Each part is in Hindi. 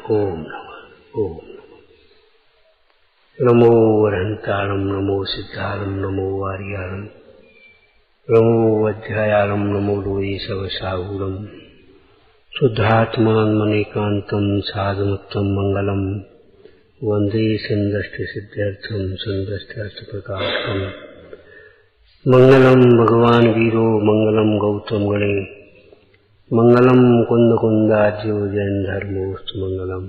ओम नमः। ओम नमो वरहंतारं, नमो सिद्धारं, नमो वार्यारं, नमो वज्रायारं, नमो लोये सवसाहूरं, शुद्धात्मानं मनेकान्तं साधुमुत्तम मंगलम वंदे संदष्टसिद्ध्यर्थं संदष्ट्यर्थप्रकाशकम्। मंगलम भगवान वीरो, मंगलम गौतम गणे, मंगलम कुंद कुंदाज्यो जैन धर्मोस्तु मंगलम।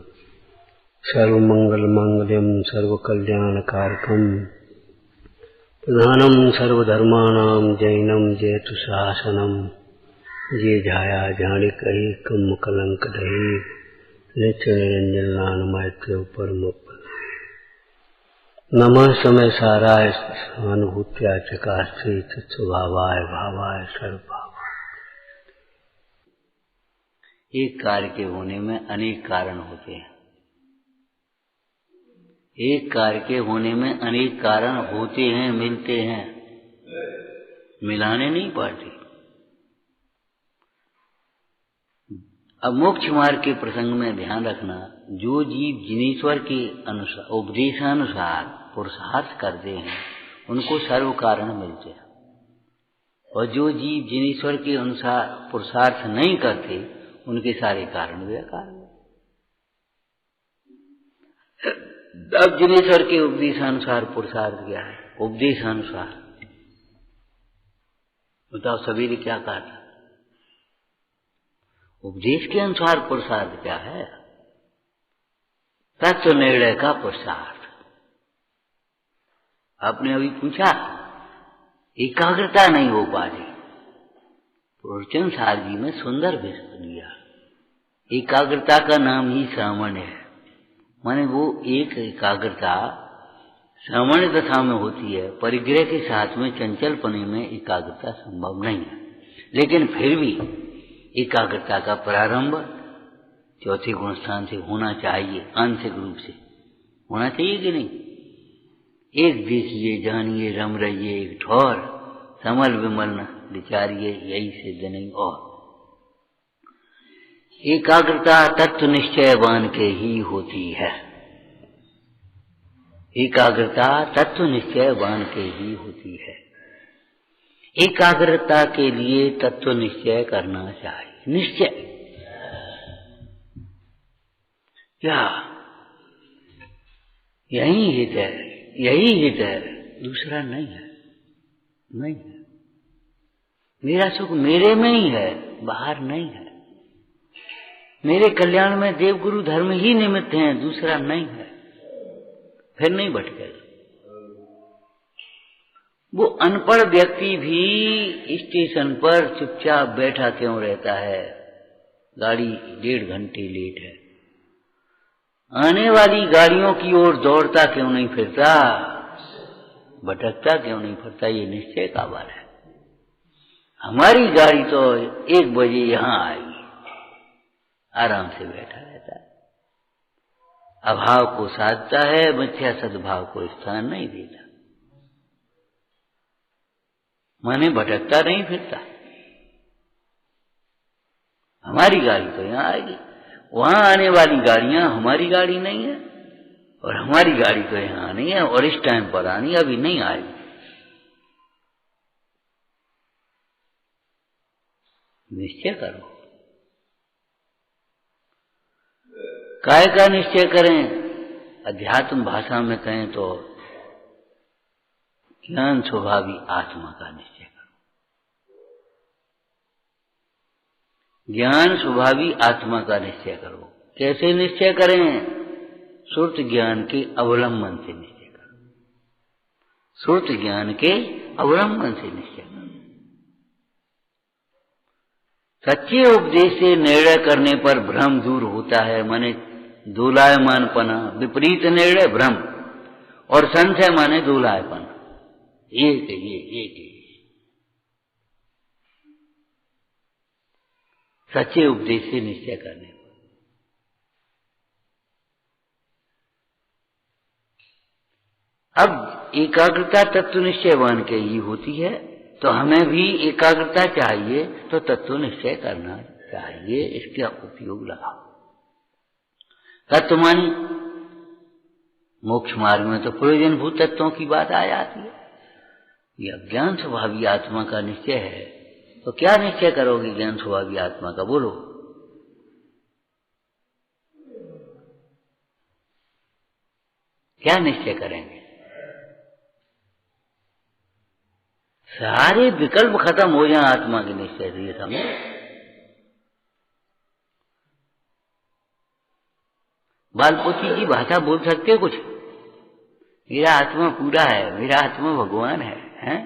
सर्वमंगल मांगल्यम सर्वकल्याणकारकम, प्रधानम सर्वधर्माणां जैनम जयतु शासनम। ये जाया जानिकहि कम कलंक दहे, नित्य निरंजन नानमैत्रेय परम। नमः समय साराय अनुभूत्या चकास्ते तत्स्वभावाय भावाय सर्वभाव। एक कार्य के होने में अनेक कारण होते हैं। एक कार्य के होने में अनेक कारण होते हैं, मिलते हैं, मिलाने नहीं पड़ते। अब मोक्ष मार्ग के प्रसंग में ध्यान रखना, जो जीव जिनेश्वर के अनुसार उपदेशानुसार पुरुषार्थ करते हैं उनको सर्व कारण मिलते हैं, और जो जीव जिनेश्वर के अनुसार पुरुषार्थ नहीं करते उनके सारे कारण बेकार हैं। अब जिनेश्वर के उपदेशानुसार पुरुषार्थ क्या है? उपदेशानुसार बताओ, सवेरे क्या कहा था? उपदेश के अनुसार पुरुषार्थ क्या है? तत्व निर्णय का पुरुषार्थ। आपने अभी पूछा, एकाग्रता नहीं हो पा रही। पूर्णचंद सार जी में सुंदर विषय दिया। एकाग्रता का नाम ही सामान्य है, माने वो एक एकाग्रता सामान्य दशा में होती है, परिग्रह के साथ में चंचलपने में एकाग्रता संभव नहीं है। लेकिन फिर भी एकाग्रता का प्रारंभ चौथे गुण स्थान से होना चाहिए, आंशिक रूप से होना चाहिए कि नहीं? एक देखिए जानिए रम रहिए एक ठौर, समल विमल न विचारिए यही सिद्ध नहीं। और एकाग्रता तत्व निश्चयवान के ही होती है। एकाग्रता तत्व निश्चयवान के ही होती है। एकाग्रता के लिए तत्व निश्चय करना चाहिए। निश्चय क्या? यही हित है, यही हित है, दूसरा नहीं है। नहीं है। मेरा सुख मेरे में ही है, बाहर नहीं है। मेरे कल्याण में देवगुरु धर्म ही निमित्त हैं, दूसरा नहीं है। फिर नहीं भटकेगा। वो अनपढ़ व्यक्ति भी स्टेशन पर चुपचाप बैठा क्यों रहता है? गाड़ी 1.5 घंटे लेट है, आने वाली गाड़ियों की ओर दौड़ता क्यों नहीं फिरता? भटकता क्यों नहीं फिरता? ये निश्चय का बात है। हमारी गाड़ी तो 1 बजे यहां आएगी, आराम से बैठा रहता है, अभाव को साधता है, मिथ्या सद्भाव को स्थान नहीं देता, माने भटकता नहीं फिरता। हमारी गाड़ी तो यहां आएगी, वहां आने वाली गाड़ियां हमारी गाड़ी नहीं है, और हमारी गाड़ी तो यहां आनी है, और इस टाइम पर आनी, अभी नहीं आएगी। निश्चय करो। काय का निश्चय करें? अध्यात्म भाषा में कहें तो ज्ञान स्वभावी आत्मा का निश्चय करो। ज्ञान स्वभावी आत्मा का निश्चय करो। कैसे निश्चय करें? श्रुत ज्ञान के अवलंबन से निश्चय करो। श्रुत ज्ञान के अवलंबन से निश्चय करो। सच्चे उपदेश से निर्णय करने पर भ्रम दूर होता है, माने दोलायमानपना। विपरीत निर्णय भ्रम, और संशय माने दोलायपना। एक ही सच्चे उपदेश से निश्चय करने पर। अब एकाग्रता तत्व निश्चयवान के ही होती है, तो हमें भी एकाग्रता चाहिए, तो तत्व निश्चय करना चाहिए। इसका उपयोग लगाओ। तत्व मानी मोक्ष मार्ग में तो प्रयोजनभूत तत्वों की बात आ जाती है। ये अज्ञान स्वभावी आत्मा का निश्चय है, तो क्या निश्चय करोगे ज्ञान स्वभावी आत्मा का? बोलो। क्या निश्चय करेंगे? सारे विकल्प खत्म हो जाए आत्मा के निश्चय से, ये समझो। बालपोती जी भाषा बोल सकते हो कुछ? मेरा आत्मा पूरा है, मेरा आत्मा भगवान है, हैं?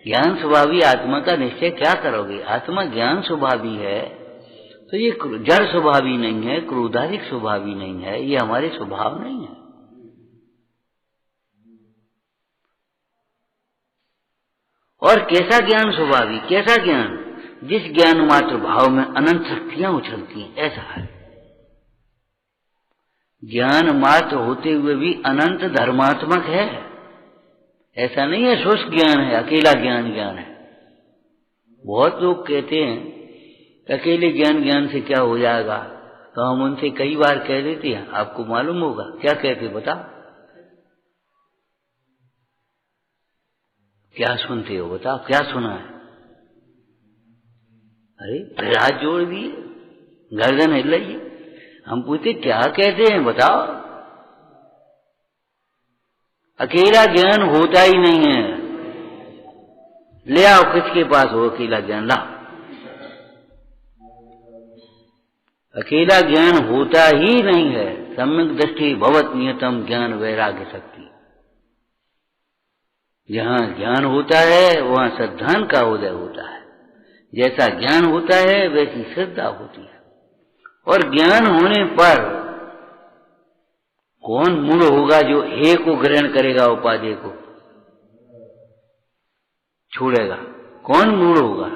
ज्ञान स्वभावी आत्मा का निश्चय क्या करोगे? आत्मा ज्ञान स्वभावी है तो ये जड़ स्वभावी नहीं है, क्रोधाधिक स्वभावी नहीं है, ये हमारे स्वभाव नहीं है। और कैसा ज्ञान स्वभावी? कैसा ज्ञान? जिस ज्ञान मात्र भाव में अनंत शक्तियां उछलती हैं, ऐसा है। ज्ञान मात्र होते हुए भी अनंत धर्मात्मक है, ऐसा नहीं है शुष्क ज्ञान है, अकेला ज्ञान ज्ञान है। बहुत लोग कहते हैं अकेले ज्ञान से क्या हो जाएगा, तो हम उनसे कई बार कह देते हैं, आपको मालूम होगा क्या कहते, बताओ क्या सुनते हो, बताओ क्या सुना है? अरे हाथ जोड़ दिए, गर्दन हिल रही है। हम पूछते क्या कहते हैं, बताओ। अकेला ज्ञान होता ही नहीं है। ले आओ, किसके पास हो अकेला ज्ञान, लाओ। अकेला ज्ञान होता ही नहीं है। सम्यक दृष्टि भवत नियतम ज्ञान वैराग्य शक्ति। जहां ज्ञान होता है वहां श्रद्धान का उदय होता है। जैसा ज्ञान होता है वैसी श्रद्धा होती है। और ज्ञान होने पर कौन मूढ़ होगा जो हे को ग्रहण करेगा, उपाधि को छोड़ेगा? कौन मूढ़ होगा?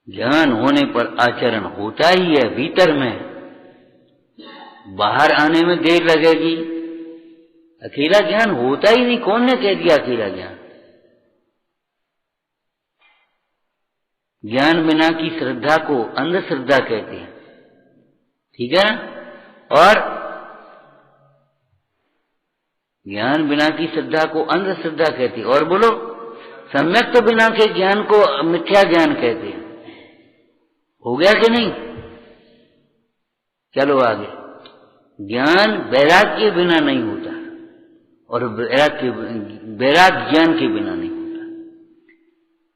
ज्ञान होने पर आचरण होता ही है भीतर में, बाहर आने में देर लगेगी। अकेला ज्ञान होता ही नहीं। कौन ने कह दिया अकेला ज्ञान? ज्ञान बिना की श्रद्धा को अंधश्रद्धा कहते हैं, ठीक है ना? और ज्ञान बिना की श्रद्धा को अंधश्रद्धा कहती है। और बोलो, सम्यक बिना के ज्ञान को मिथ्या ज्ञान कहते हैं। हो गया कि नहीं? चलो आगे। ज्ञान वैराग्य के बिना नहीं होता, और वैराग्य ज्ञान के बिना नहीं होता।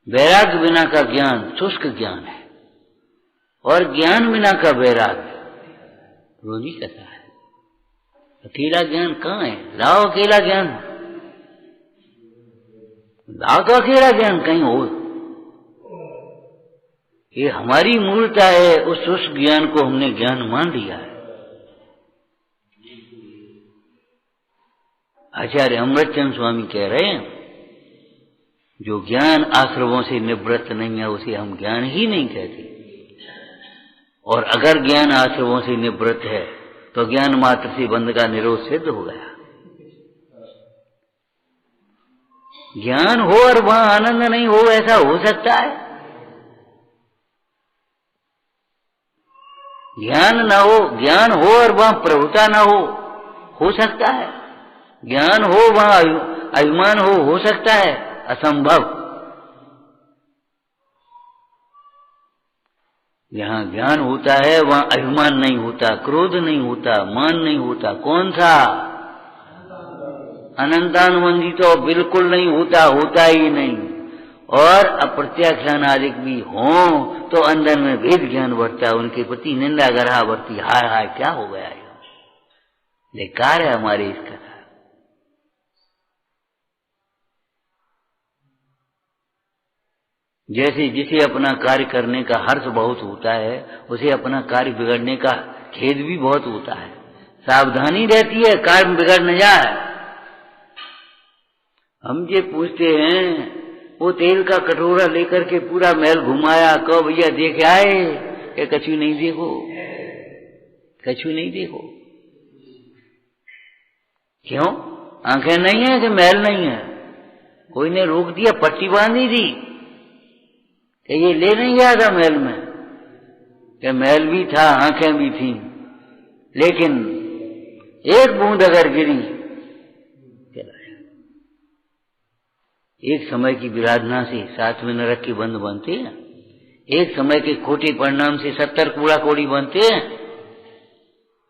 वैराग्य बिना का ज्ञान शुष्क ज्ञान है, और ज्ञान बिना का वैराग्य रोजी कथा है। अकेला ज्ञान कहाँ है? लाओ अकेला ज्ञान, लाओ तो अकेला ज्ञान कहीं हो। ये हमारी मूर्ता है, उस शुष्क ज्ञान को हमने ज्ञान मान लिया है। आचार्य अमृतचंद स्वामी कह रहे हैं, जो ज्ञान आश्रमों से निवृत्त नहीं है उसे हम ज्ञान ही नहीं कहते। और अगर ज्ञान आश्रमों से निवृत्त है तो ज्ञान मात्र से बंध का निरोध सिद्ध हो गया। ज्ञान हो और वहां आनंद नहीं हो, ऐसा हो सकता है? ज्ञान ना हो, ज्ञान हो और वहां प्रभुता ना हो सकता है? ज्ञान हो वहां अभिमान हो सकता है? असंभव। जहां ज्ञान होता है वहां अभिमान नहीं होता, क्रोध नहीं होता, मान नहीं होता। कौन सा? अनंतानुबंधी तो बिल्कुल नहीं होता, होता ही नहीं। और अप्रत्याख्यानादिक भी हो तो अंदर में भेद ज्ञान बढ़ता है, उनके प्रति निंदा गरहा बढ़ती। हाय हाय क्या हो गया, ये बेकार है हमारी इस कथा। जैसे जिसे अपना कार्य करने का हर्ष बहुत होता है, उसे अपना कार्य बिगड़ने का खेद भी बहुत होता है। सावधानी रहती है कार्य बिगड़ न जाए। हम ये पूछते हैं, वो तेल का कटोरा लेकर के पूरा महल घुमाया, कहो भैया देखे आए? क्या कछु नहीं देखो, कछु नहीं देखो। क्यों? आंखें नहीं है कि महल नहीं है? कोई ने रोक दिया, पट्टी बांधी थी कि ये ले नहीं गया था महल में? कि महल भी था, आंखें भी थी, लेकिन एक बूंद अगर गिरी चला जाए। एक समय की विराधना से 7वें नरक के बंद बनते हैं, एक समय के खोटे परिणाम से 70 कूड़ा कोड़ी बनते हैं।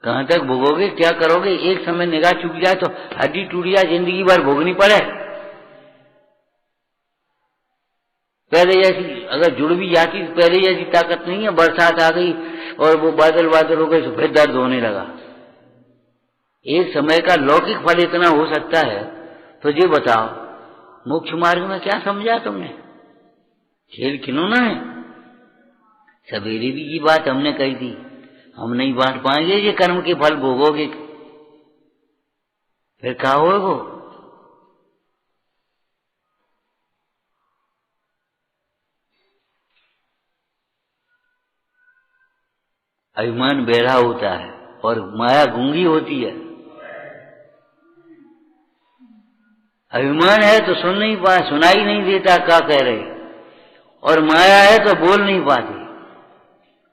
कहां तक भोगोगे, क्या करोगे? एक समय निगाह चूक जाए तो हड्डी टूट जाए, जिंदगी भर भोगनी पड़े। पहले जैसी अगर जुड़ भी जाती तो पहले जैसी ताकत नहीं है। बरसात आ गई और वो बादल बादल हो गए तो फिर दर्द होने लगा। एक समय का लौकिक फल इतना हो सकता है, तो ये बताओ मोक्ष मार्ग में क्या समझा तुमने? खेल खिलौना है। सवेरे भी ये बात हमने कही थी, हम नहीं बांट पाएंगे ये कर्म के फल भोगोगे, फिर क्या होगा? अभिमान बेड़ा होता है और माया गूंगी होती है। अभिमान है तो सुन नहीं पा, सुनाई नहीं देता क्या कह रहे, और माया है तो बोल नहीं पाते।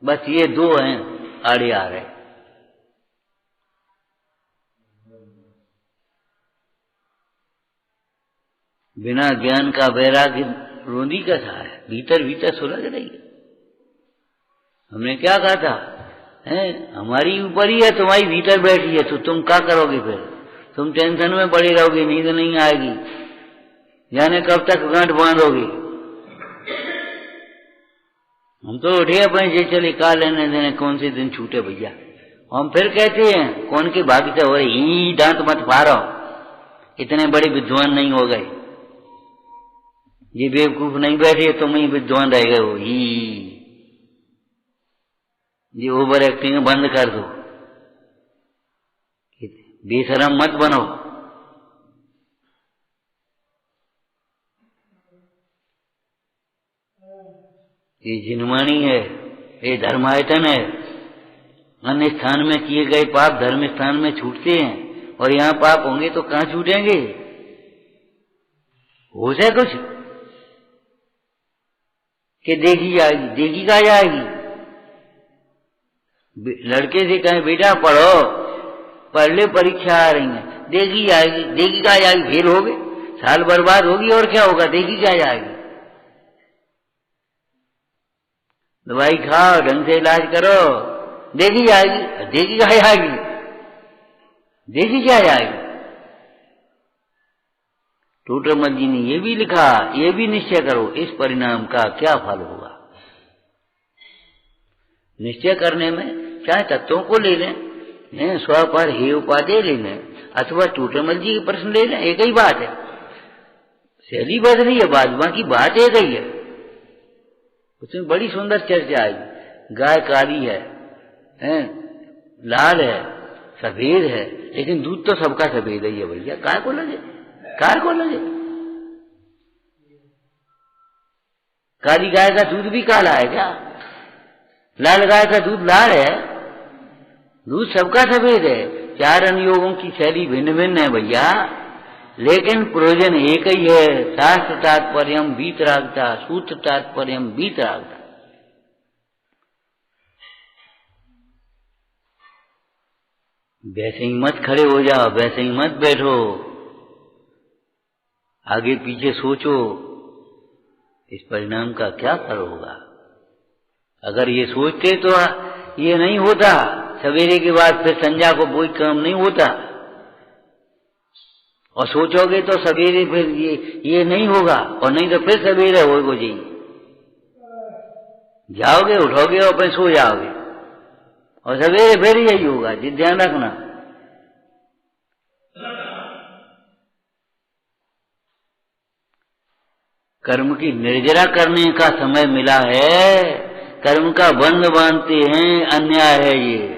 बस ये दो हैं आड़े आ रहे। बिना ज्ञान का वैराग्य रोंदी का सा है, भीतर भीतर सुलझ रही है। हमने क्या कहा था, हमारी ऊपर ही है, तुम्हारी भीतर बैठी है, तो तुम क्या करोगे? फिर तुम टेंशन में पड़ी रहोगे, नींद नहीं आएगी, जाने कब तक गांठ बांधोगे। हम तो उठे अपने जे चले, का लेने देने, कौन से दिन छूटे भैया। हम फिर कहते हैं कौन की भागीता हो रही, दांत मत फाड़ो, इतने बड़े विद्वान नहीं हो गए, ये बेवकूफ नहीं बैठे, तुम ही विद्वान रह गए हो। ये ओवर एक्टिंग बंद कर दो, बेशरम मत बनो। ये जिनवाणी है, ये धर्मायतन है। अन्य स्थान में किए गए पाप धर्म स्थान में छूटते हैं, और यहाँ पाप होंगे तो कहाँ छूटेंगे? हो जाए कुछ कि देखी जाएगी, देखी कहाँ जाएगी? लड़के से कहें बेटा पढ़ो, पढ़ ले, परीक्षा आ रही है, देखी जाएगी, देखी कहाँ जाएगी? फेल हो गए, साल बर्बाद होगी, और क्या होगा? देखी क्या जाएगी? दवाई खाओ, ढंग से इलाज करो, देखी जाएगी। देखी क्या जाएगी? देखी क्या जाएगी? टोटरमल जी ने ये भी लिखा, ये भी निश्चय करो इस परिणाम का क्या फल होगा। निश्चय करने में चाहे तत्वों को ले लें, स्व पर हे उपादेय ले लें, अथवा टोटरमल जी के प्रश्न ले लें, एक ही बात है। शैली बदली है, बाजवा की बात एक ही है। उसमें बड़ी सुंदर चर्चा आई। गाय काली है, लाल है, सफेद है, लेकिन दूध तो सबका सफेद ही है भैया, काय को लगे, काय को लगे? काली गाय का दूध भी काला है क्या? लाल गाय का दूध लाल है, दूध सबका सफेद है। चार अनुयोगों की शैली भिन्न भिन्न है भैया, लेकिन प्रयोजन एक ही है। शास्त्र तात्पर्यम वीतरागता, सूत्र तात्पर्यम वीतरागता। वैसे ही मत खड़े हो जाओ, वैसे ही मत बैठो, आगे पीछे सोचो इस परिणाम का क्या फल होगा। अगर ये सोचते तो ये नहीं होता, सवेरे के बाद फिर संध्या को कोई काम नहीं होता, और सोचोगे तो सवेरे फिर ये नहीं होगा, और नहीं तो फिर सवेरे होगा जी, जाओगे उठोगे और फिर सो जाओगे, और सवेरे फिर यही होगा जी, ध्यान रखना। कर्म की निर्जरा करने का समय मिला है, कर्म का बंध बांधते हैं, अन्याय है ये।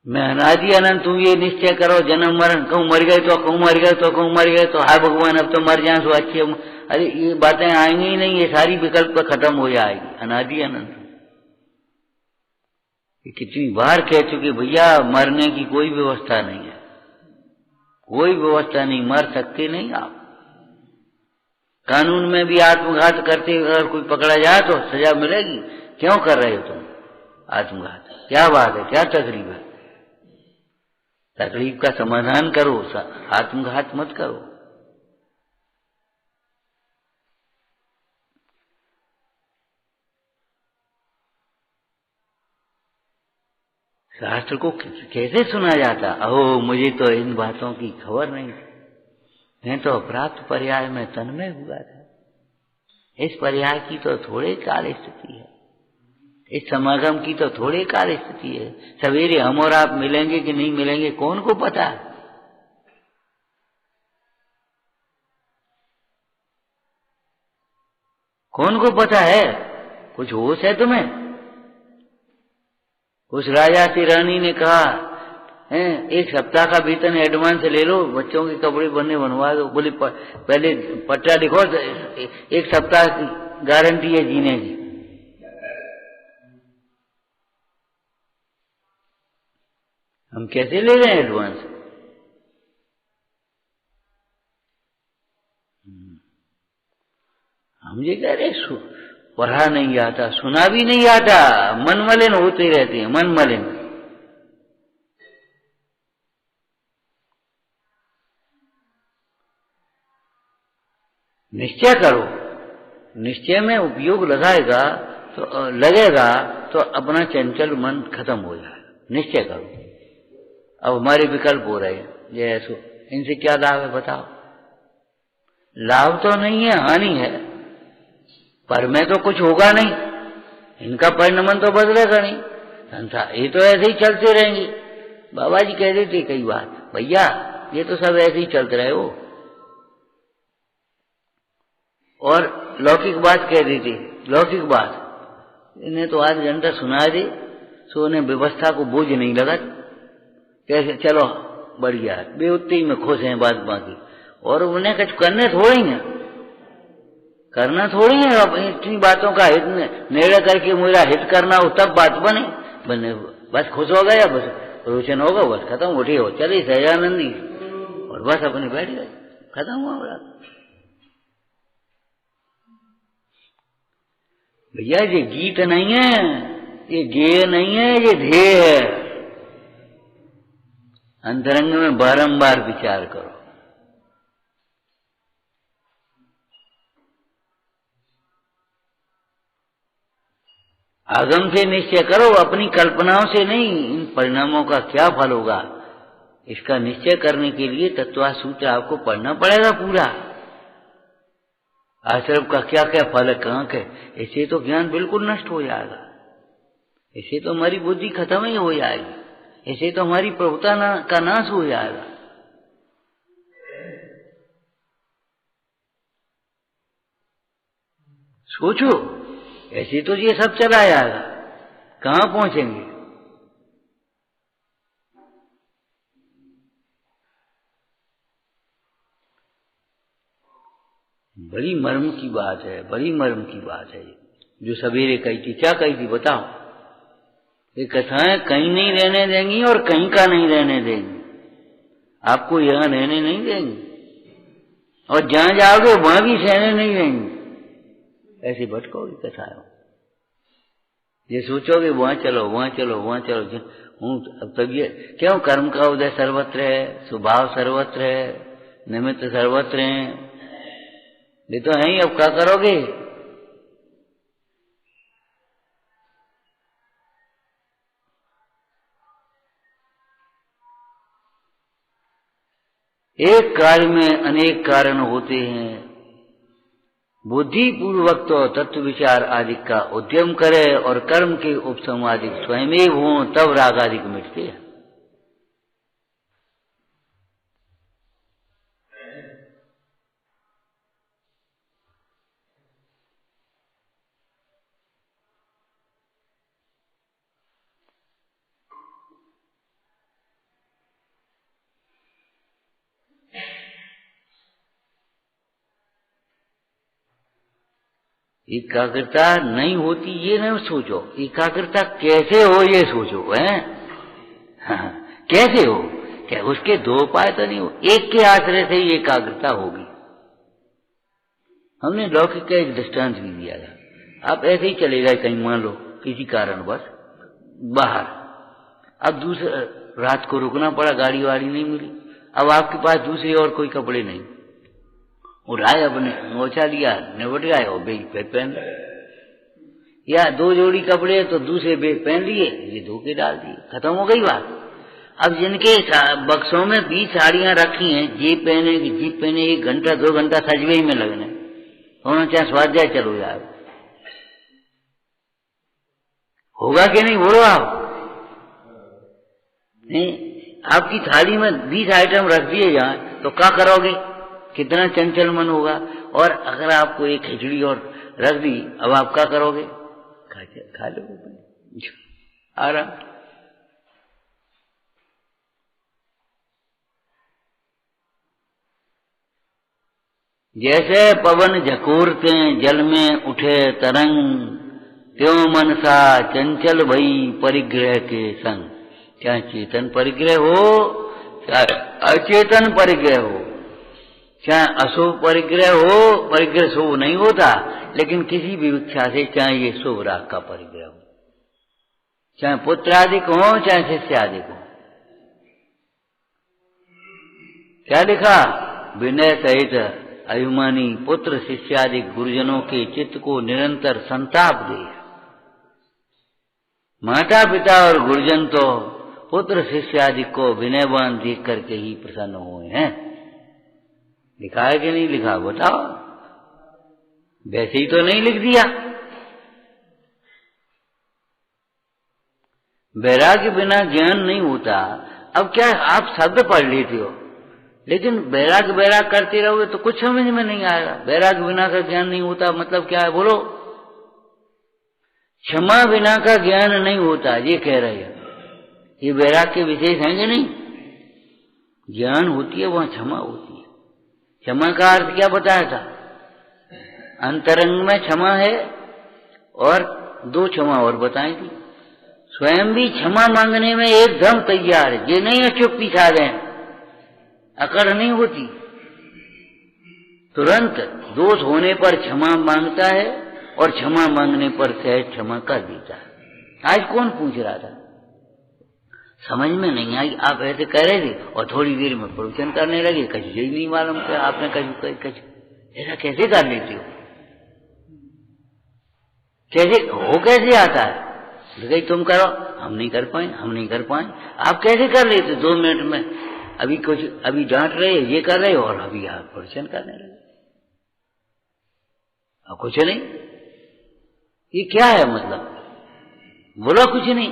मैं अनादि अनंत हूं ये निश्चय करो, जन्म मरण, कहूं मर गए तो कहूं मर गए तो कहूं मर गए तो हाय भगवान अब तो मर जाए सो अच्छे। अरे ये बातें आएंगी ही नहीं, ये सारी विकल्प खत्म हो जाएगी। अनादि अनंत कितनी बार कह चुके भैया, मरने की कोई व्यवस्था नहीं है, कोई व्यवस्था नहीं, मर सकते नहीं आप। कानून में भी आत्मघात करते अगर कोई पकड़ा जाए तो सजा मिलेगी। क्यों कर रहे हो तुम आत्मघात? क्या बात है, क्या तकलीफ है? तकलीफ का समाधान करो, आत्मघात मत करो। शास्त्र को कैसे सुना जाता? अहो मुझे तो इन बातों की खबर नहीं थी, मैं तो प्राप्त पर्याय में तन्मय हुआ था। इस पर्याय की तो थोड़े काल स्थिति है, इस समागम की तो थोड़े काल स्थिति है। सवेरे हम और आप मिलेंगे कि नहीं मिलेंगे कौन को पता? कौन को पता है? कुछ होश है तुम्हें? उस राजा की रानी ने कहा है 1 सप्ताह का वेतन एडवांस ले लो, बच्चों के कपड़े बनवा दो। बोली पहले पट्टा दिखो, 1 सप्ताह की गारंटी है जीने की। हम कैसे ले रहे हैं एडवांस? हम ये कह रहे पढ़ा नहीं आता, सुना भी नहीं आता, मन मलिन होते रहते हैं, मन मलिन। निश्चय करो, निश्चय में उपयोग लगेगा तो अपना चंचल मन खत्म हो जाएगा। निश्चय करो। अब हमारे विकल्प हो रहे हैं ये ऐसो, इनसे क्या लाभ है बताओ? लाभ तो नहीं है, हानि है। पर में तो कुछ होगा नहीं, इनका परिणमन तो बदलेगा नहीं। संसार ये तो ऐसे ही चलते रहेंगे। बाबा जी कह देते कई बार, भैया ये तो सब ऐसे ही चलते रहे हो। और लौकिक बात कह देते, लौकिक बात इन्हें तो आध घंटा सुना दे सो उन्हें व्यवस्था को बोझ नहीं लगा। कैसे चलो बढ़िया, वे उतने ही में खुश हैं बात बाकी। और उन्हें कुछ करने थोड़ी है, करना थोड़ी है। अब इतनी बातों का हित निर्णय करके मेरा हित करना हो तब बात बने बस खुश हो गया, बस रोशन होगा, बस खत्म, उठे हो चले सहजानंदी और बस अपने बैठ गए, खत्म हुआ बात। भैया ये गीत नहीं है, ये गेय नहीं है, ये ध्येय है। अंतरंग में बारंबार विचार करो। आगम से निश्चय करो, अपनी कल्पनाओं से नहीं। इन परिणामों का क्या फल होगा इसका निश्चय करने के लिए तत्व सूत्र आपको पढ़ना पड़ेगा पूरा। आश्रम का क्या क्या फल है, कहाँ के, इससे तो ज्ञान बिल्कुल नष्ट हो जाएगा। इससे तो हमारी बुद्धि खत्म ही हो जाएगी, इससे तो हमारी प्रभुता का नाश हो जाएगा। सोचो, ऐसे तो ये सब चला जाएगा, कहाँ पहुंचेंगे? बड़ी मर्म की बात है, बड़ी मर्म की बात है जो सवेरे कही थी। क्या कही थी बताओ? ये कथाएं कहीं नहीं रहने देंगी और कहीं का नहीं रहने देंगी, आपको यहां रहने नहीं देंगी, और जहां जाओगे वहां भी सहने नहीं देंगी। ऐसे भटकोगी कथाएं, ये सोचोगे वहां चलो वहां चलो वहां चलो। अब तब ये क्यों? कर्म का उदय सर्वत्र है, स्वभाव सर्वत्र है, निमित्त सर्वत्र है, ये तो है ही। अब क्या करोगे? एक कार्य में अनेक कारण होते हैं। बुद्धि पूर्वक तो तत्व विचार आदि का उद्यम करे और कर्म के उपशम आदि स्वयं हों, तब राग आदि मिटते हैं। एकाग्रता नहीं होती ये नहीं सोचो, एकाग्रता कैसे हो ये सोचो, है कैसे हो? क्या उसके 2 उपाय तो नहीं हो, एक के आश्रय से ही एकाग्रता होगी। हमने लौकिक का एक दृष्टांत भी दिया था। आप ऐसे ही चले गए कहीं, मान लो किसी कारणवश बाहर, अब दूसरा रात को रुकना पड़ा, गाड़ी वाड़ी नहीं मिली, अब आपके पास दूसरे और कोई कपड़े नहीं, उठाए अपने मोचा लिया, निपट गए और बेग पे पहन, या 2 जोड़ी कपड़े तो दूसरे बेग पहन लिए, ये धो के डाल दिए, खत्म हो गई बात। अब जिनके बक्सों में 20 साड़ियां रखी हैं, जीप पहने 1 घंटा 2 घंटा सजवे ही में लगने, होना चाहे स्वाध्याय चलो यार, होगा कि नहीं बोलो आप? नहीं, आपकी थाली में 20 आइटम रख दिए जाए तो क्या करोगे? कितना चंचल मन होगा। और अगर आपको एक खिचड़ी और रख दी, अब आप क्या करोगे? खा लो आराम। जैसे पवन झकोरते जल में उठे तरंग, त्यों मन सा चंचल भई परिग्रह के संग। चाहे चेतन परिग्रह हो, चाहे अचेतन परिग्रह हो, चाहे अशुभ परिग्रह हो, परिग्रह शुभ नहीं होता, लेकिन किसी भी इच्छा से, चाहे ये शुभ राग का परिग्रह हो, चाहे पुत्र आदिक हो, चाहे शिष्य आदिक हो। क्या लिखा? विनय सहित अभिमानी पुत्र शिष्यादिक गुरुजनों के चित्त को निरंतर संताप दे। माता पिता और गुरुजन तो पुत्र शिष्यादिक को विनयवान देख करके ही प्रसन्न हुए हैं। लिखा है कि नहीं लिखा? बताओ। वैसे ही तो नहीं लिख दिया। वैराग्य बिना ज्ञान नहीं होता। अब क्या आप शब्द पढ़ लेते हो, लेकिन वैराग्य करते रहोगे तो कुछ समझ में नहीं आएगा। वैराग्य बिना का ज्ञान नहीं होता मतलब क्या है बोलो? क्षमा बिना का ज्ञान नहीं होता, ये कह रहे हैं। ये वैराग्य के विशेष हैं कि नहीं? ज्ञान होती है वहां क्षमा होती है। क्षमा का अर्थ क्या बताया था? अंतरंग में क्षमा है और 2 क्षमा और बताई थी। स्वयं भी क्षमा मांगने में एकदम तैयार है, ये नहीं है चुप्पी साधे, अकड़ नहीं होती, तुरंत दोष होने पर क्षमा मांगता है और क्षमा मांगने पर सहज क्षमा कर देता है। आज कौन पूछ रहा था? समझ में नहीं आई, आप ऐसे कह रहे थे और थोड़ी देर में प्रवचन करने लगे, कहीं यही नहीं मालूम कि आपने कहीं ऐसा कैसे कर लेते हो? कैसे हो, कैसे आता है? कहीं तुम करो, हम नहीं कर पाए। आप कैसे कर लेते 2 मिनट में? अभी डांट रहे, ये कर रहे और अभी आप प्रवचन करने लगे। अब कुछ नहीं, ये क्या है मतलब? बोलो कुछ नहीं।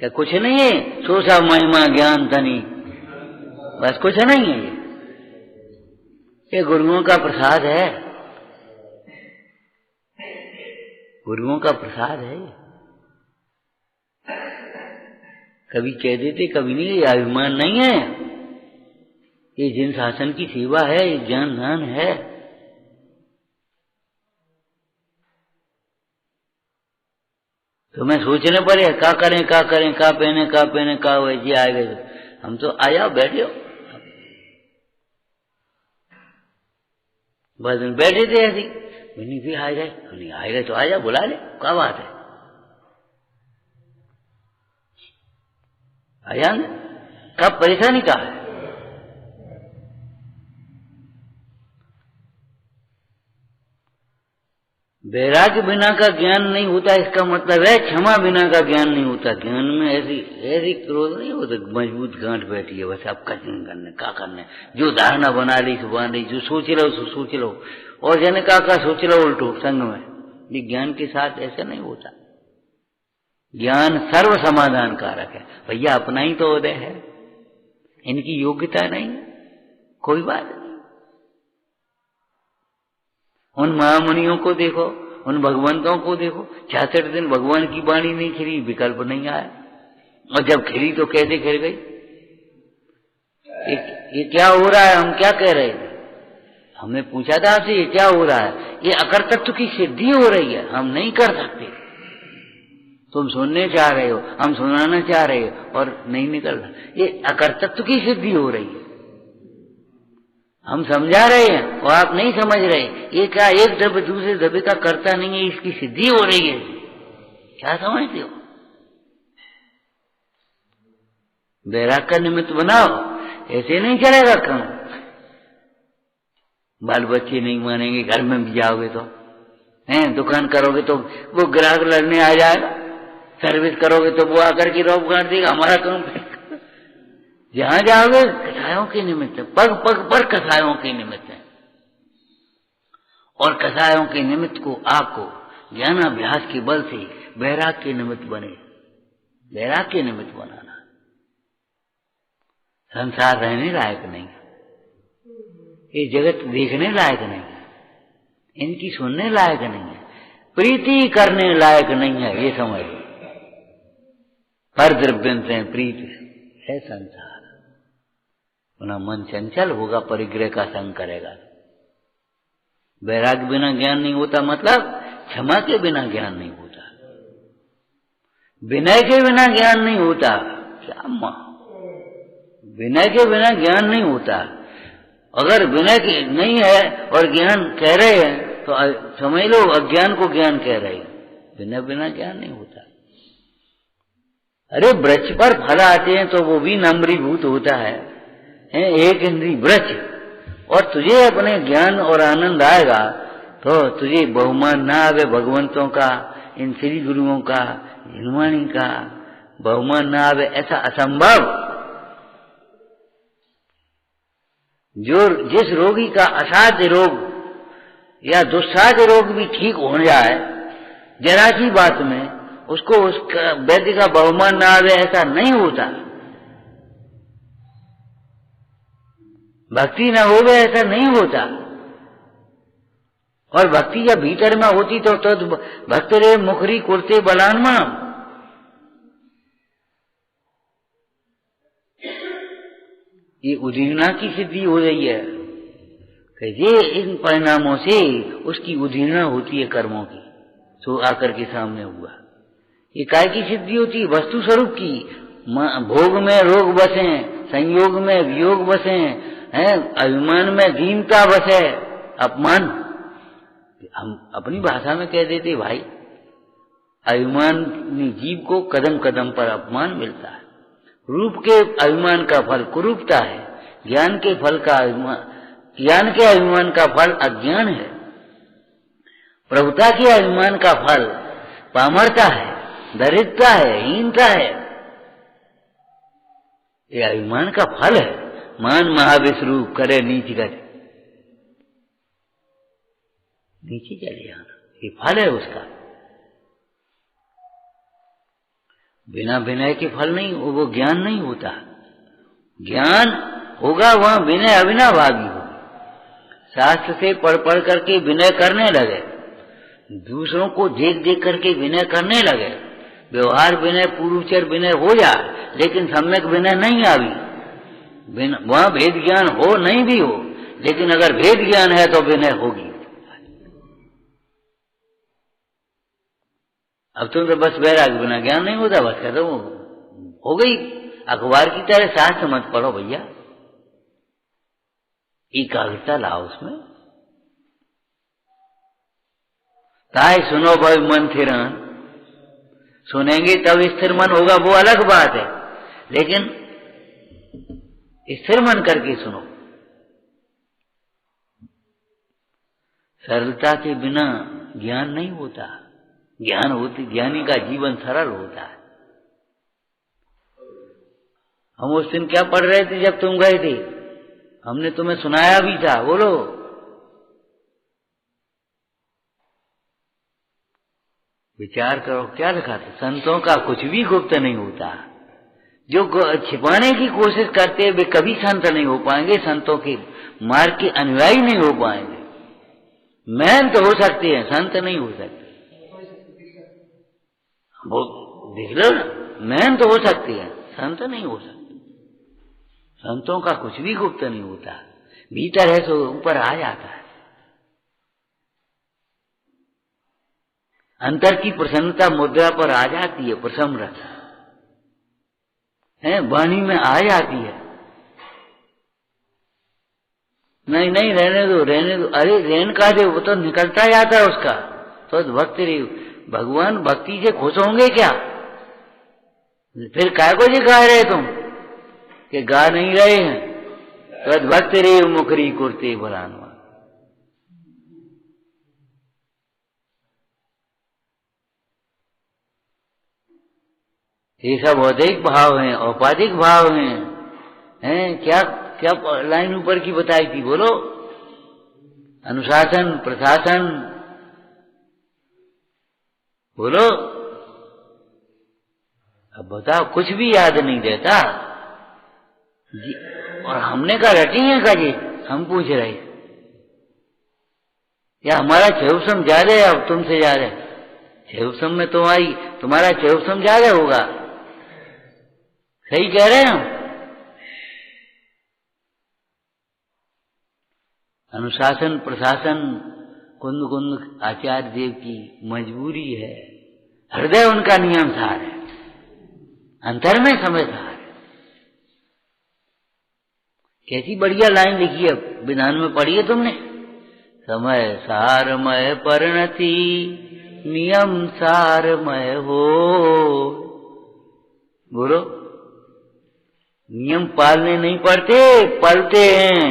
क्या कुछ नहीं है? सोचा महिमा ज्ञान धनी, बस कुछ नहीं है। ये गुरुओं का प्रसाद है, गुरुओं का प्रसाद है। कभी कह देते, कभी नहीं। ये अभिमान नहीं है, ये जिन शासन की सेवा है, ये ज्ञान दान है। तो मैं सोचने पड़े क्या करें, क्या पहने, क्या वैसे आ गए। हम तो आ जाओ, बैठे हो, बस बैठे थे ऐसी। नहीं भी आ जाए, नहीं आएगा तो आ जाओ, बुला ले, क्या बात है, आया ना? कब परेशानी का है? वैराग्य बिना का ज्ञान नहीं होता, इसका मतलब है क्षमा बिना का ज्ञान नहीं होता। ज्ञान में ऐसी क्रोध नहीं होता, मजबूत गांठ बैठी है, बस आप कुछ नहीं करने, क्या करने, जो धारणा बना ली सो बना ली, जो सोच लो सो सोच लो, और जने का सोच लो उल्टो संग में। ये ज्ञान के साथ ऐसा नहीं होता। ज्ञान सर्व समाधान कारक है। भैया अपना ही तो उदय है, इनकी योग्यता नहीं, कोई बात नहीं। उन महामुनियों को देखो, उन भगवंतों को देखो, 66 दिन भगवान की वाणी नहीं खिली, विकल्प नहीं आया, और जब खिली तो कैसे खिल गई? ये क्या हो रहा है? हम क्या कह रहे थे? हमने पूछा था आपसे, ये क्या हो रहा है? ये अकर तत्व की सिद्धि हो रही है, हम नहीं कर सकते। तुम सुनने चाह रहे हो, हम सुनाना चाह रहे हो और नहीं निकल रहा। ये अकर तत्व की सिद्धि हो रही है, हम समझा रहे हैं और आप नहीं समझ रहे। ये क्या एक द्रव्य दूसरे द्रव्य का करता नहीं है, इसकी सिद्धि हो रही है, क्या समझते हो? बैराग का निमित्त बनाओ, ऐसे नहीं चलेगा काम। बाल बच्चे नहीं मानेंगे, घर में भी जाओगे तो हैं, दुकान करोगे तो वो ग्राहक लड़ने आ जाएगा, सर्विस करोगे तो वो आकर के रौब गाड़ देगा, हमारा काम। जहां जाओगे कसायों के निमित्त, पग पग पर कसायों के निमित्त है। और कसायों के निमित्त को आपको ज्ञानाभ्यास के बल से बैराग के निमित्त बने, बैराग के निमित्त बनाना। संसार रहने लायक नहीं, ये जगत देखने लायक नहीं है, इनकी सुनने लायक नहीं है, प्रीति करने लायक नहीं है, ये समझ लो। हर द्रव्य से प्रीति है संसार। अपना मन चंचल होगा, परिग्रह का संग करेगा। वैराग्य बिना ज्ञान नहीं होता, मतलब क्षमा के बिना ज्ञान नहीं होता, विनय के बिना ज्ञान नहीं होता। क्या मां, विनय के बिना ज्ञान नहीं होता। अगर विनय नहीं है और ज्ञान कह रहे हैं तो समझ लो अज्ञान को ज्ञान कह रहे हैं। विनय बिना ज्ञान नहीं होता। अरे वृक्ष पर फल आते हैं तो वो भी नम्रीभूत होता है, एक इंद्री वृक्ष, और तुझे अपने ज्ञान और आनंद आएगा तो तुझे बहुमान ना आवे भगवंतों का, इन श्री गुरुओं का, हिनवाणी का बहुमान ना आवे, ऐसा असंभव। जो जिस रोगी का असाध्य रोग या दुस्साध्य रोग भी ठीक हो जाए जरा सी बात में, उसको उसका वैद्य का बहुमान ना आवे, ऐसा नहीं होता। भक्ति ना होवे ऐसा नहीं होता। और भक्ति जब भीतर में होती तो भक्त रे मुखरी कुर्ते बलानमा, ये उदीर्णा की सिद्धि हो रही है कि ये इन परिणामों से उसकी उदीर्णा होती है कर्मों की। सो आकर के सामने हुआ, ये काय की सिद्धि होती है? वस्तु स्वरूप की। भोग में रोग बसे, संयोग में वियोग बसे, हैं, अभिमान में दीनता बसे, अपमान। हम अपनी भाषा में कह देते भाई, अभिमानी जीव को कदम कदम पर अपमान मिलता है। रूप के अभिमान का फल कुरूपता है, ज्ञान के अभिमान का फल अज्ञान है, प्रभुता के अभिमान का फल पामरता है, दरिद्रता है, हीनता है। ये अभिमान का फल है। मान महाविश्वरूप करे नीच गति, नीचे चले जाना, ये फल है उसका। बिना विनय के फल नहीं, वो ज्ञान नहीं होता। ज्ञान होगा वहां विनय अविनाभावी हो। शास्त्र से पढ़ पढ़ करके विनय करने लगे, दूसरों को देख देख करके विनय करने लगे, व्यवहार विनय पूर्वचर विनय हो जाए, लेकिन सम्यक विनय नहीं आवी। वहां भेद ज्ञान हो नहीं भी हो, लेकिन अगर भेद ज्ञान है तो विनय होगी। अब तुम तो बस वैराग्य बिना ज्ञान नहीं होता, बस कहते हो गई। अखबार की तरह शास्त्र मत पढ़ो भैया, एकाग्रता लाओ उसमें। ताई सुनो भाई मन थिरन, सुनेंगे तब स्थिर मन होगा, वो अलग बात है, लेकिन स्थिर मन करके सुनो। सरलता के बिना ज्ञान नहीं होता। ज्ञान होती, ज्ञानी का जीवन सरल होता है। हम उस दिन क्या पढ़ रहे थे जब तुम गए थे, हमने तुम्हें सुनाया भी था, बोलो। विचार करो क्या लिखा था। संतों का कुछ भी गुप्त नहीं होता। जो छिपाने की कोशिश करते हैं वे कभी संत नहीं हो पाएंगे, संतों के मार्ग के अनुयायी नहीं हो पाएंगे। महंत हो सकते हैं, संत नहीं हो सकते। वो देख लो ना, महंत हो सकती है, संत नहीं हो सकते। संतों का कुछ भी गुप्त नहीं होता, भीतर है तो ऊपर आ जाता है। अंतर की प्रसन्नता मुद्रा पर आ जाती है, प्रसन्न है, वाणी में आ जाती है। नहीं नहीं, रहने दो रहने दो। अरे रहने का दे, वो तो निकलता जाता है उसका। तो भक्ति रही, भगवान भक्ति से खुश होंगे क्या? फिर काय को जी गा रहे तुम कि गा नहीं रहे हैं? तो भक्ति रही मुखरी कुर्ती बुलानवा। ये सब औधिक भाव हैं, औपाधिक भाव हैं। क्या क्या लाइन ऊपर की बताई थी, बोलो? अनुशासन, प्रशासन, बोलो। अब बताओ, कुछ भी याद नहीं रहता जी। और हमने कहा रटी है का जी, हम पूछ रहे या हमारा चौसम ज्यादा है अब तुमसे ज्यादा है? चौसम में तुम्हारा चौसम ज्यादा होगा। सही कह रहे हैं हम? अनुशासन प्रशासन कुंद कुंद आचार्य देव की मजबूरी है, हृदय उनका नियम सार है, अंतर में समय सार है। कैसी बढ़िया लाइन लिखी है, विधान में पढ़ी है तुमने? समय सारमय परिणति नियम सारमय हो। बोलो, नियम पालने नहीं पड़ते, पलते हैं,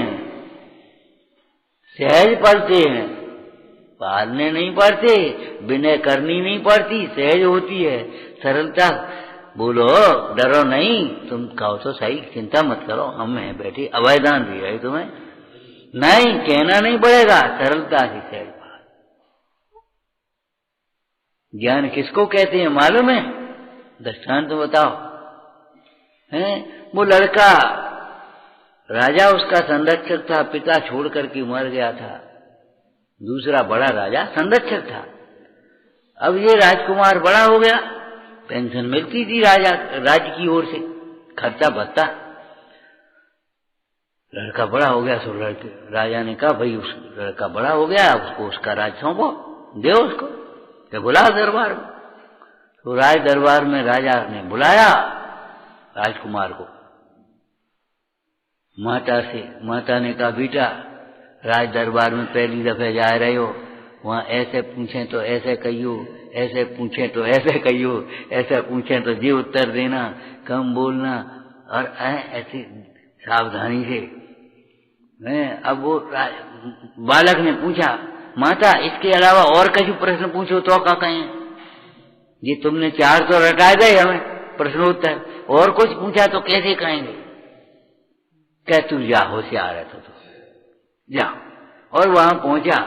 सहज पलते हैं। पालने नहीं पड़ते, विनय करनी नहीं पड़ती, सहज होती है, सरलता। बोलो, डरो नहीं, तुम कहो तो सही, चिंता मत करो, हम हैं बैठे, अभयदान भी है तुम्हें। नहीं, कहना नहीं पड़ेगा, सरलता से सहज बात। ज्ञान किसको कहते हैं मालूम है? दृष्टांत तो बताओ। वो लड़का, राजा उसका संरक्षक था, पिता छोड़ करके मर गया था। दूसरा बड़ा राजा संरक्षक था। अब ये राजकुमार बड़ा हो गया, पेंशन मिलती थी राज्य की ओर से, खर्चा भत्ता। लड़का बड़ा हो गया, सो राजा ने कहा भाई उस लड़का बड़ा हो गया, उसको उसका राज सौंपो, दो उसको, तो बुलाओ दरबार में। तो राज दरबार में राजा ने बुलाया राजकुमार को। माता ने कहा बेटा, राज दरबार में पहली दफे जा रहे हो, वहां ऐसे पूछे तो ऐसे कहियो, ऐसे पूछे तो ऐसे कहियो, ऐसे पूछे तो जी उत्तर देना, कम बोलना, और ऐसी सावधानी से। अब वो बालक ने पूछा, माता इसके अलावा और कछु प्रश्न पूछो तो क्या कहें? जी तुमने 4 तो रटा दे हमें प्रश्नोत्तर, और कुछ पूछा तो कैसे कहेंगे? कह तू जा, होशियार है तो जा। और वहां पहुंचा।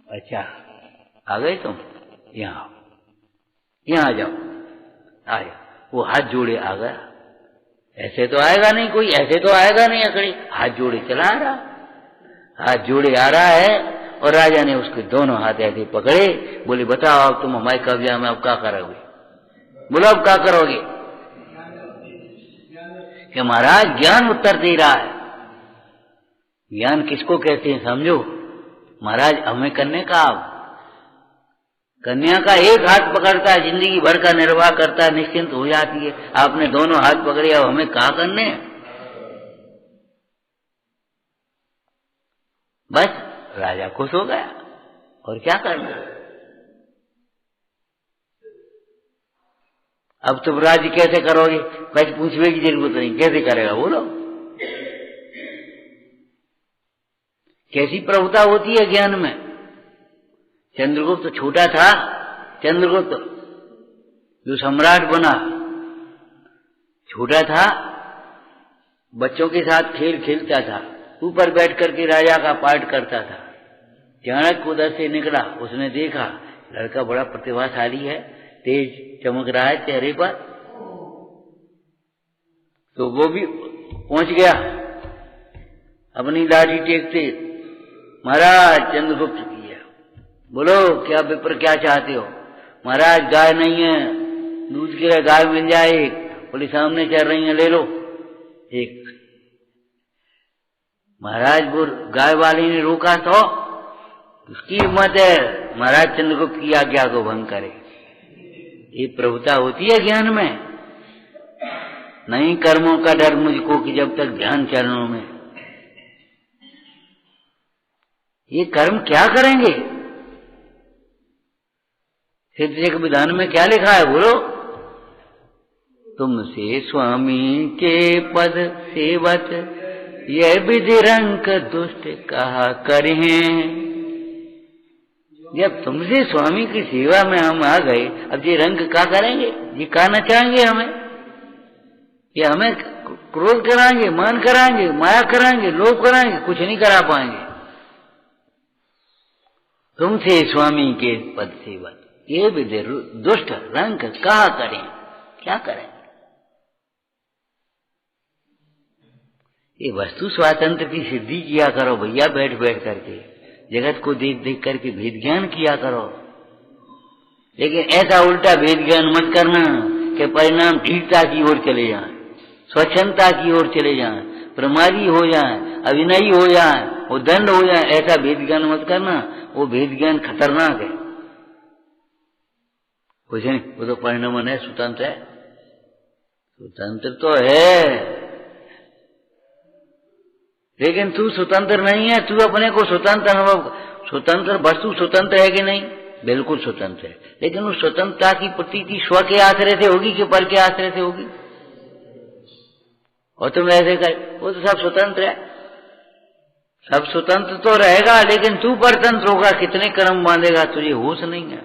अच्छा आ गए तुम, यहाँ जाओ, आए। वो हाथ जोड़े आ गया। ऐसे तो आएगा नहीं कोई, ऐसे तो आएगा नहीं अकड़ी, हाथ जोड़े चला आ रहा, हाथ जोड़े आ रहा है। और राजा ने उसके दोनों हाथ ऐसे पकड़े, बोले बताओ अब तुम हमारे कब्जा में अब क्या करोगे? बोलो अब क्या करोगे? कि महाराज ज्ञान उत्तर दे रहा है। ज्ञान किसको कहते हैं समझो महाराज? हमें कन्या का, कन्या का एक हाथ पकड़ता है, जिंदगी भर का निर्वाह करता है, निश्चिंत हो जाती है। आपने दोनों हाथ पकड़े, अब हमें कहा करने? बस राजा खुश हो गया, और क्या करना। अब तुम राज्य कैसे करोगे? कुछ पूछने की जरूरत नहीं, कैसे करेगा बोलो? कैसी प्रभुता होती है ज्ञान में। चंद्रगुप्त तो छोटा था, चंद्रगुप्त जो सम्राट बना छोटा था, बच्चों के साथ खेल खेलता था, ऊपर बैठ करके राजा का पाठ करता था। चाणक्य उधर से निकला, उसने देखा लड़का बड़ा प्रतिभाशाली है, तेज चमक रहा है चेहरे पर, तो वो भी पहुंच गया अपनी लाठी टेकते। महाराज चंद्रगुप्त की है, बोलो क्या विप्र क्या चाहते हो? महाराज गाय नहीं है, दूध के लिए गाय मिल जाए, बोले सामने चल रही है, ले लो एक। महाराज वो गाय वाले ने रोका तो उसकी हिम्मत है महाराज चंद्रगुप्त की आज्ञा को भंग करे। ये प्रभुता होती है ज्ञान में। नहीं कर्मों का डर मुझको कि जब तक ध्यान चरणों में। ये कर्म क्या करेंगे? सिद्ध विधान में क्या लिखा है बोलो? तुमसे स्वामी के पद सेवत ये विधि रंक दुष्ट कहा करें। जब तुमसे स्वामी की सेवा में हम आ गए, अब ये रंग क्या करेंगे? ये क्या नचाएंगे हमें? ये हमें क्रोध कराएंगे, मान कराएंगे, माया कराएंगे, लोभ कराएंगे, कुछ नहीं करा पाएंगे। तुमसे स्वामी के पद सेवक ये विधि दुष्ट रंग कहा करें, क्या करें? ये वस्तु स्वातंत्र की सिद्धि किया करो भैया, बैठ बैठ करके जगत को देख देख करके भेद ज्ञान किया करो। लेकिन ऐसा उल्टा भेद ज्ञान मत करना कि परिणाम धीरता की ओर चले जाएं, स्वच्छंदता की ओर चले जाएं, प्रमादी हो जाएं, अविनयी हो जाएं, वो दंड हो जाए। ऐसा भेद ज्ञान मत करना, वो भेद ज्ञान खतरनाक है। कुछ नहीं, वो तो परिणाम है, स्वतंत्र है। स्वतंत्र तो है, लेकिन तू स्वतंत्र नहीं है। तू अपने को स्वतंत्र अनुभव, स्वतंत्र वस्तु स्वतंत्र है कि नहीं? बिल्कुल स्वतंत्र है, लेकिन उस स्वतंत्रता की प्रतीति स्व के आश्रय से होगी कि पर के आश्रय से होगी? और तुम ऐसे कर, वो तो सब स्वतंत्र है, सब स्वतंत्र तो रहेगा, लेकिन तू परतंत्र होगा। कितने कर्म बांधेगा, तुझे होश नहीं है।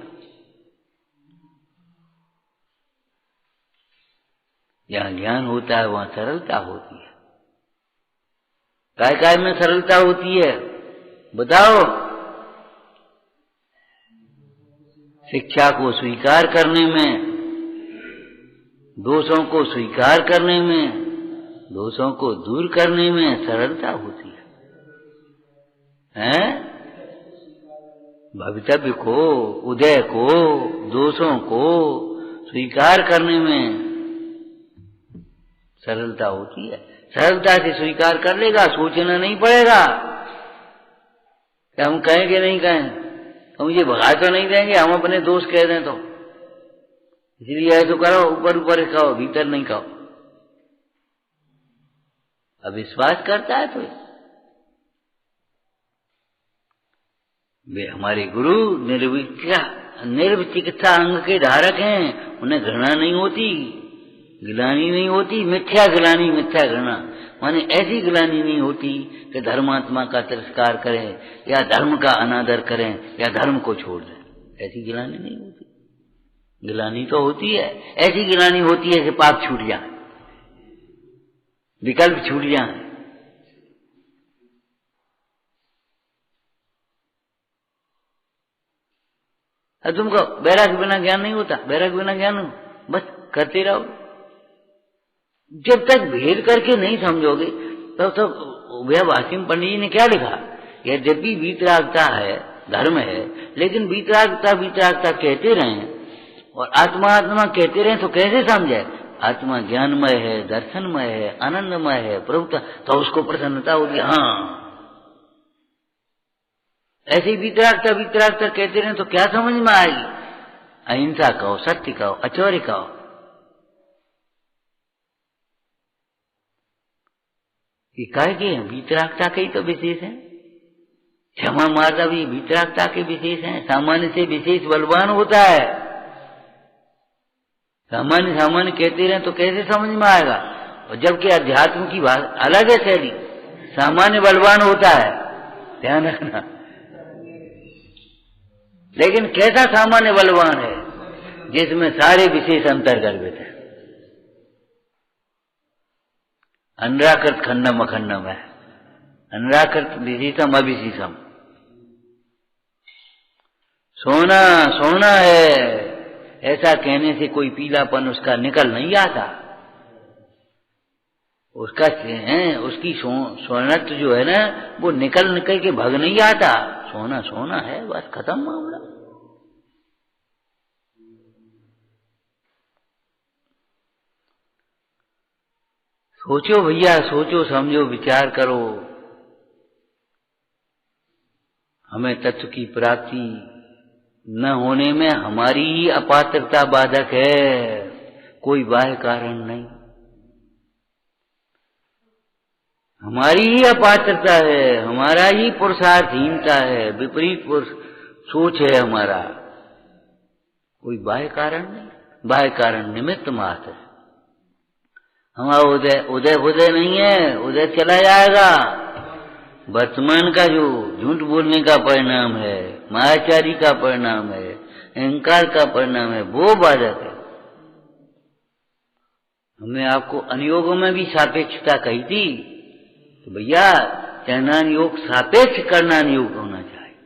जहां ज्ञान होता है वहां सरलता होती है। काय काय में सरलता होती है बताओ? शिक्षा को स्वीकार करने में, दोषों को स्वीकार करने में, दोषों को दूर करने में सरलता होती है। हैं? भवितव्य को, उदय को, दोषों को स्वीकार करने में सरलता होती है। सरलता से स्वीकार कर लेगा, सोचना नहीं पड़ेगा कि हम कहेंगे नहीं कहें, तो मुझे भगा तो नहीं देंगे, हम अपने दोस्त कह दें तो। इसलिए ऐसा करो, ऊपर ऊपर खाओ, भीतर नहीं खाओ। अब विश्वास करता है तो वे हमारे गुरु निर्विचिकित्सा अंग के धारक हैं। उन्हें घृणा नहीं होती, गिलानी नहीं होती, मिथ्या गिलानी, मिथ्या घृणा माने ऐसी गिलानी नहीं होती कि धर्मात्मा का तिरस्कार करें या धर्म का अनादर करें या धर्म को छोड़ दें। ऐसी गिलानी नहीं होती। गिलानी तो होती है, ऐसी गिलानी होती है कि पाप छूट जाए, विकल्प छूट जाए। अब तुमको बैराग बिना ज्ञान नहीं होता, बैराग बिना ज्ञान हो, बस करते रहो। जब तक भेद करके नहीं समझोगे तब तक उभयवासिम पंडित जी ने क्या लिखा? यद्यपि वीतरागता है, धर्म है, लेकिन वीतरागता वीतरागता कहते रहें और आत्मा आत्मा कहते रहें तो कैसे समझे? आत्मा ज्ञानमय है, दर्शनमय है, आनंदमय है, प्रभुता, तो उसको प्रसन्नता होगी। हाँ, ऐसे वीतरागता वीतरागता कहते रहें तो क्या समझ में आएगी? अहिंसा कहो, सत्य कहो, अचौर्य कहो। ये कहे कि वीतरागता के ही तो विशेष है। क्षमा मार्ग भी वीतरागता के विशेष है। सामान्य से विशेष बलवान होता है। सामान्य सामान्य कहते रहे तो कैसे समझ में आएगा? और जबकि अध्यात्म की बात अलग है शैली। सामान्य बलवान होता है, ध्यान रखना, लेकिन कैसा सामान्य बलवान है? जिसमें सारे विशेष अंतर्गर्भित है। अनराकृत खंडम अखंडम है, अनराकृत विशेषम अविशेषम। सोना सोना है ऐसा कहने से कोई पीलापन उसका निकल नहीं आता। उसका उसकी सोनत्व जो है ना, वो निकल के भग नहीं आता। सोना सोना है, बस खत्म मामला। सोचो भैया, सोचो समझो, विचार करो। हमें तत्व की प्राप्ति न होने में हमारी ही अपात्रता बाधक है, कोई बाह्य कारण नहीं। हमारी ही अपात्रता है, हमारा ही पुरुषार्थहीनता है, विपरीत सोच है हमारा, कोई बाह्य कारण नहीं, बाह्य कारण निमित्त मात्र। हमारा उदय उदय नहीं है, उदय चला जाएगा। वर्तमान का जो झूठ बोलने का परिणाम है, मायाचारी का परिणाम है, अहंकार का परिणाम है, वो बाधक है। हमने आपको अनुयोगों में भी सापेक्षता कही थी, तो भैया ज्ञान योग सापेक्ष करना योग होना चाहिए।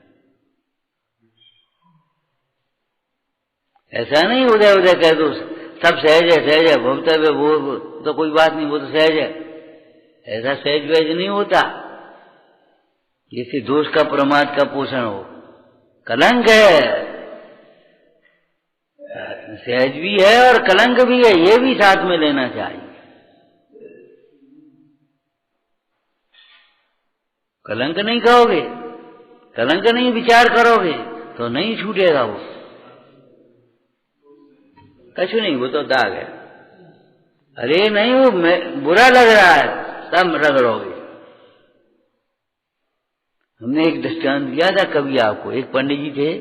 ऐसा नहीं उदय उदय कह दो सब सहज है भवतव्य, वो तो कोई बात नहीं, वो तो सहज है। ऐसा सहज वैज नहीं होता, जैसे दोष का प्रमाद का पोषण हो। कलंक है, सहज भी है और कलंक भी है, ये भी साथ में लेना चाहिए। कलंक नहीं कहोगे, कलंक नहीं विचार करोगे तो नहीं छूटेगा वो, कछु नहीं, वो तो दाग है। अरे नहीं वो बुरा लग रहा है तब रगड़ोगे। हमने एक दृष्टांत दिया था कभी आपको, एक पंडित जी थे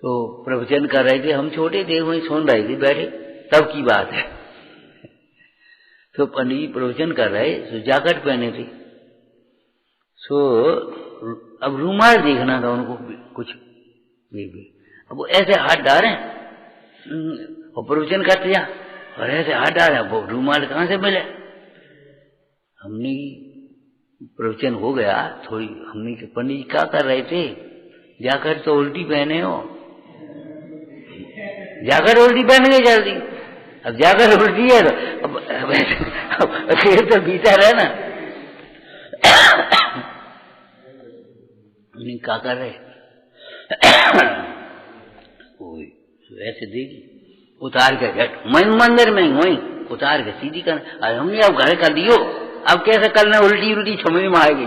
तो प्रवचन कर रहे थे, हम छोटे थे वहीं सुन रहे थे बैठे, तब की बात है। तो पंडित जी प्रवचन कर रहे, तो जैकेट पहने थे, सो अब रूमाल देखना था उनको कुछ भी, अब वो ऐसे हाथ डाले और प्रवचन करते जा, और ऐसे हाथ डाले, वो रूमाल कहाँ से मिले। हमने प्रवचन हो गया थोड़ी, हमने के पंडित जी क्या कर रहे थे, जाकर तो उल्टी पहने हो, जाकर उल्टी पहन गई जल्दी। अब जाकर उल्टी है तो अब फिर तो भीतर है ना। क्या कर रहे ऐसे देगी, उतार के झट मैं मंदिर में वही उतार के सीधी कर, हमने अब घर कर दियो, अब कैसे करना, उल्टी उल्टी समझ में आ गई।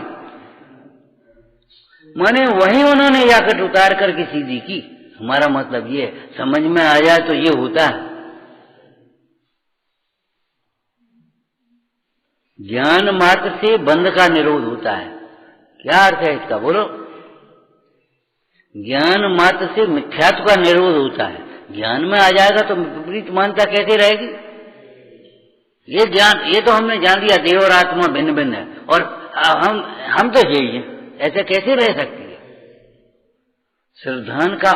माने वही उन्होंने जाकर उतार करके सीधी की। हमारा मतलब ये समझ में आ जाए तो ये होता है। ज्ञान मात्र से बंध का निरोध होता है। क्या अर्थ है इसका बोलो? ज्ञान मात्र से मिथ्यात्व का निरोध होता है। ज्ञान में आ जाएगा तो विपरीत मानता कैसे रहेगी? ये ज्ञान, ये तो हमने जान दिया देव और आत्मा भिन्न भिन्न है, और हम तो यही हैं, ऐसे कैसे रह सकती है? श्रद्धान का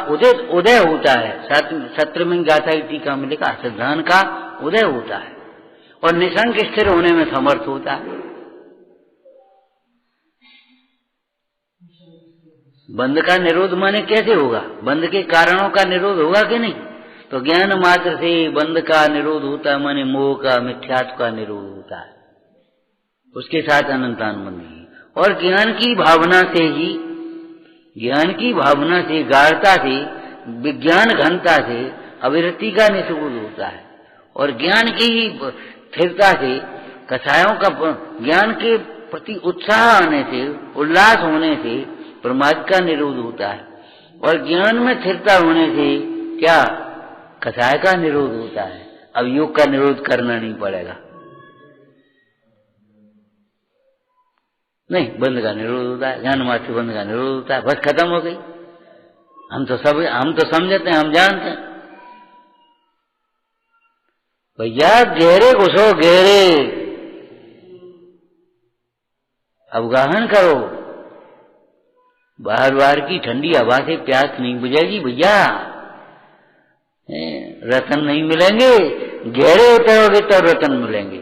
उदय होता है। सत्र में गाथा टीका में लिखा, श्रद्धान का उदय होता है और निशंक स्थिर होने में समर्थ होता है। बंध का निरोध माने कैसे होगा? बंध के कारणों का निरोध होगा कि नहीं? तो ज्ञान मात्र से बंध का निरोध होता है, माने मोह का, मिथ्यात्व का निरोध होता है, उसके साथ अनंतानुबंधी। और ज्ञान की भावना से ही, ज्ञान की भावना से, गाढ़ता से, विज्ञान घनता से अविरति का निरोध होता है। और ज्ञान की ही स्थिरता से, कषायों का ज्ञान के प्रति उत्साह आने से, उल्लास होने से प्रमाद का निरोध होता है। और ज्ञान में स्थिरता होने से क्या? कषाय का निरोध होता है। अब योग का निरोध करना नहीं पड़ेगा, नहीं, बंध का निरोध होता है, ज्ञान मात्र बंध का निरोध होता है, बस खत्म हो गई। हम तो समझते हैं, हम जानते हैं। भैया गहरे घुसो, गहरे अवगाहन करो। बाहर बाहर की ठंडी हवा से प्यास नहीं बुझेगी भैया, रतन नहीं मिलेंगे। गहरे उतरोगे तो रतन मिलेंगे।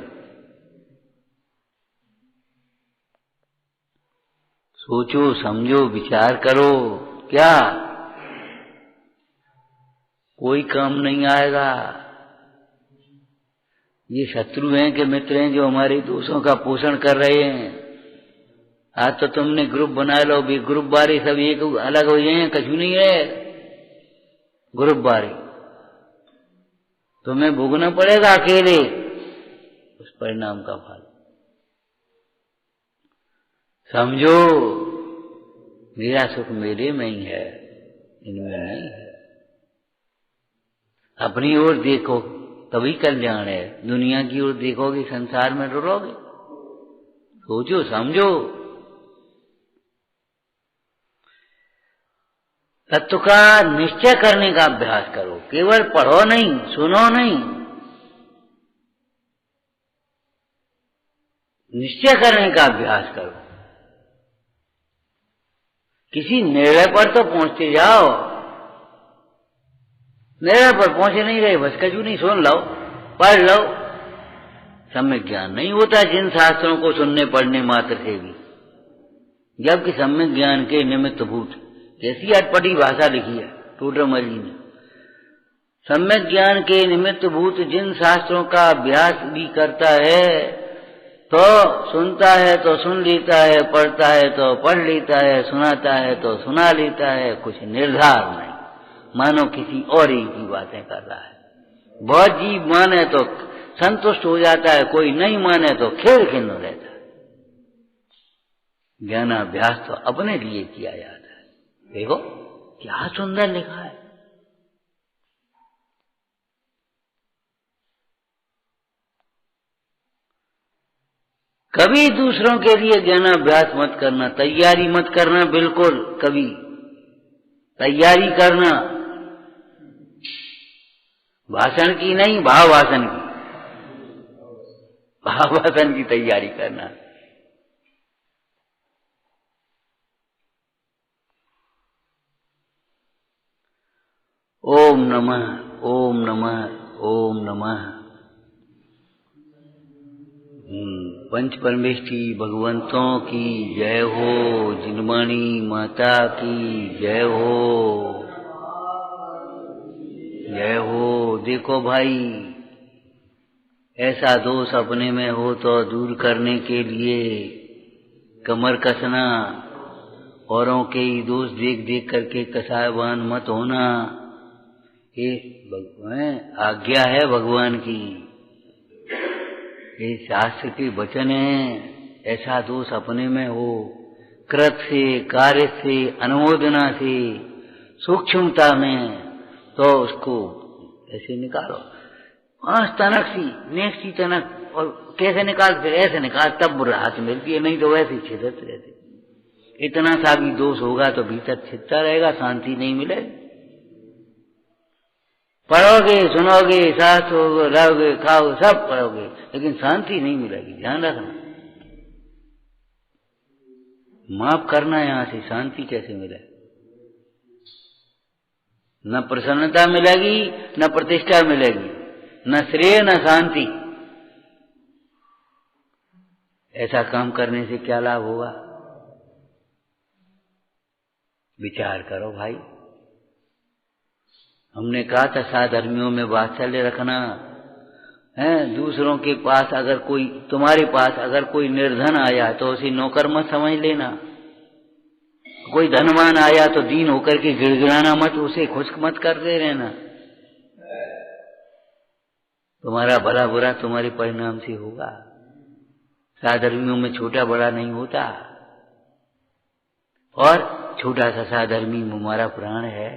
सोचो, समझो, विचार करो। क्या कोई काम नहीं आएगा? ये शत्रु हैं कि मित्र हैं जो हमारे दोषों का पोषण कर रहे हैं? आज तो तुमने ग्रुप बना लो, भी ग्रुप बारे सब एक अलग हो जाए, कछु नहीं है। ग्रुप बारे तुम्हें भोगना पड़ेगा अकेले उस परिणाम का फल। समझो, मेरा सुख मेरे में ही है, इनमें नहीं है। अपनी ओर देखो तभी कल्याण है। दुनिया की ओर देखोगे संसार में रुलोगे। सोचो समझो। तत्व का निश्चय करने का अभ्यास करो, केवल पढ़ो नहीं, सुनो नहीं, निश्चय करने का अभ्यास करो। किसी निर्णय पर तो पहुंचते जाओ। निर्णय पर पहुंचे नहीं रहे, बस कछु नहीं, सुन लो, पढ़ लो। सम्यक ज्ञान नहीं होता जिन शास्त्रों को सुनने पढ़ने मात्र से भी, जबकि सम्यक ज्ञान के निमित्त भूत, कैसी अटपटी भाषा लिखी है टोडरमल जी ने। सम्यक ज्ञान के निमित्त भूत जिन शास्त्रों का अभ्यास भी करता है, तो सुनता है तो सुन लेता है, पढ़ता है तो पढ़ लेता है, सुनाता है तो सुना लेता है, कुछ निर्धार नहीं, मानो किसी और ही की बातें कर रहा है। बहुत जीव माने तो संतुष्ट हो जाता है, कोई नहीं माने तो खेल खिन्न रहता है। ज्ञानाभ्यास तो अपने लिए किया जाता है। देखो क्या सुंदर लिखा है। कभी दूसरों के लिए ज्ञानाभ्यास मत करना, तैयारी मत करना, बिल्कुल कभी तैयारी करना भाषण की नहीं, भावासन की, भावासन की तैयारी करना। ओम नमः, ओम नमः, ओम नमः। पंच परमेष्ठी भगवंतों की जय हो, जिनवाणी माता की जय हो, जय हो। देखो भाई, ऐसा दोष अपने में हो तो दूर करने के लिए कमर कसना, औरों के ही दोष देख देख करके कसायवान मत होना, ये आज्ञा है भगवान की, ये शास्त्र के वचन है। ऐसा दोष अपने में हो, कृत से, कार्य से, अनुमोदना से, सूक्ष्मता में, तो उसको ऐसे निकालो। 5 तनक सी, नेक सी तनक, और कैसे निकाल, फिर ऐसे निकाल, तब राहत मिलती है, नहीं तो वैसे छिदते रहते। इतना सा भी दोष होगा तो भीतर छिदता रहेगा, शांति नहीं मिलेगी। पढ़ोगे, सुनोगे, शास्त्र रहोगे, खाओगे, सब पढ़ोगे, लेकिन शांति नहीं मिलेगी, ध्यान रखना। माफ करना, यहां से शांति कैसे मिलेगी? न प्रसन्नता मिलेगी, न प्रतिष्ठा मिलेगी, न श्रेय, न शांति। ऐसा काम करने से क्या लाभ होगा? विचार करो भाई। हमने कहा था साधर्मियों में वात्सल्य रखना है। दूसरों के पास अगर कोई, तुम्हारे पास अगर कोई निर्धन आया तो उसे नौकर मत समझ लेना। कोई धनवान आया तो दीन होकर के गिड़गिड़ाना मत, उसे खुश मत करते रहना। तुम्हारा भला बुरा तुम्हारे परिणाम से होगा। साधर्मियों में छोटा बड़ा नहीं होता, और छोटा सा साधर्मी हमारा प्राण है।